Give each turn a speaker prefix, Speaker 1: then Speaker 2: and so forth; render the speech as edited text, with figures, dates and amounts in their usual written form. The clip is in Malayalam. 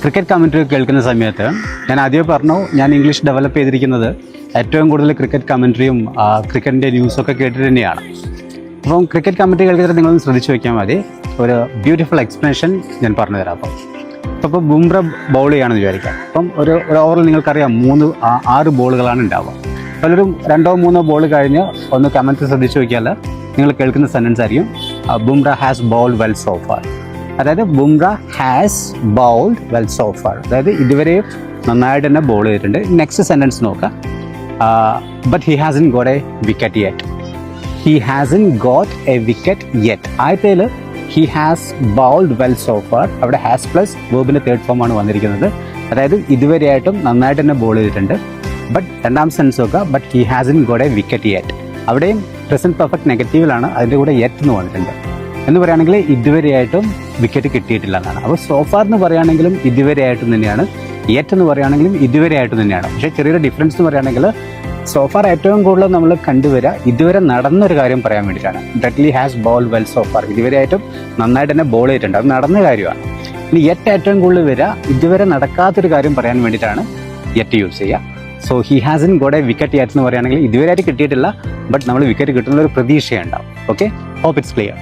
Speaker 1: ക്രിക്കറ്റ് കമൻട്രി കേൾക്കുന്ന സമയത്ത് ഞാൻ ആദ്യമേ പറഞ്ഞു, ഞാൻ ഇംഗ്ലീഷ് ഡെവലപ്പ് ചെയ്തിരിക്കുന്നത് ഏറ്റവും കൂടുതൽ ക്രിക്കറ്റ് കമൻട്രിയും ക്രിക്കറ്റിൻ്റെ ന്യൂസൊക്കെ കേട്ടിട്ട് തന്നെയാണ്. അപ്പം ക്രിക്കറ്റ് കമൻട്രി കേൾക്കുന്നത് നിങ്ങളൊന്ന് ശ്രദ്ധിച്ച് വയ്ക്കാൻ മതി. ഒരു ബ്യൂട്ടിഫുൾ എക്സ്പ്ലനേഷൻ ഞാൻ പറഞ്ഞുതരാം. അപ്പോൾ ബുംറ ബൗൾ ചെയ്യുകയാണെന്ന് വിചാരിക്കാം. അപ്പം ഒരു ഓവറിൽ നിങ്ങൾക്കറിയാം 6 ബോളുകളാണ് ഉണ്ടാവുക. പലരും 2-3 ബോൾ കഴിഞ്ഞ് ഒന്ന് കമൻട്രി ശ്രദ്ധിച്ച് നോക്കിയാൽ നിങ്ങൾ കേൾക്കുന്ന സെൻറ്റൻസ് ആയിരിക്കും Bumrah has bowled well so far. അതായത് Bumrah has bowled well so far, അതായത് ഇതുവരെയും നന്നായിട്ട് തന്നെ ബോൾ ചെയ്തിട്ടുണ്ട്. നെക്സ്റ്റ് സെൻറ്റൻസ് നോക്കാം. But he hasn't got a wicket yet. He hasn't got a wicket yet. ആദ്യത്തേൽ he has bowled well so far, അവിടെ ഹാസ് പ്ലസ് വേർബിൻ്റെ തേർഡ് ഫോമാണ് വന്നിരിക്കുന്നത്. അതായത് ഇതുവരെയായിട്ടും നന്നായിട്ട് തന്നെ ബോൾ ചെയ്തിട്ടുണ്ട്. ബട്ട് രണ്ടാം സെൻസ് നോക്കുക, but he hasn't got a wicket yet. അവിടെയും പ്രസന്റ് പെർഫെക്റ്റ് നെഗറ്റീവിലാണ്, അതിൻ്റെ കൂടെ യെറ്റ് എന്ന് വന്നിട്ടുണ്ട്. എന്ന് പറയുകയാണെങ്കിൽ ഇതുവരെയായിട്ടും വിക്കറ്റ് കിട്ടിയിട്ടില്ല എന്നാണ്. അപ്പോൾ സോഫാർ എന്ന് പറയുകയാണെങ്കിലും ഇതുവരെയായിട്ടും തന്നെയാണ്, യെറ്റ് എന്ന് പറയുകയാണെങ്കിലും ഇതുവരെയായിട്ടും തന്നെയാണ്. പക്ഷേ ചെറിയൊരു ഡിഫറൻസ് എന്ന് പറയുകയാണെങ്കിൽ സോഫാർ ഏറ്റവും കൂടുതൽ നമ്മൾ കണ്ടുവരിക ഇതുവരെ നടന്നൊരു കാര്യം പറയാൻ വേണ്ടിയിട്ടാണ്. Deadly has ball well so far, ഇതുവരെയായിട്ടും നന്നായിട്ട് തന്നെ ബോൾ ചെയ്തിട്ടുണ്ട്, അത് നടന്ന കാര്യമാണ്. ഇനി യെറ്റ് ഏറ്റവും കൂടുതൽ വരിക ഇതുവരെ നടക്കാത്തൊരു കാര്യം പറയാൻ വേണ്ടിയിട്ടാണ് യെറ്റ് യൂസ് ചെയ്യുക. So he hasn't got a wicket yet എന്ന് പറയുകയാണെങ്കിൽ ഇതുവരെയായിട്ട് കിട്ടിയിട്ടില്ല, ബട്ട് നമ്മൾ വിക്കറ്റ് കിട്ടുന്ന ഒരു പ്രതീക്ഷയുണ്ടാവും. Okay, hope it's clear.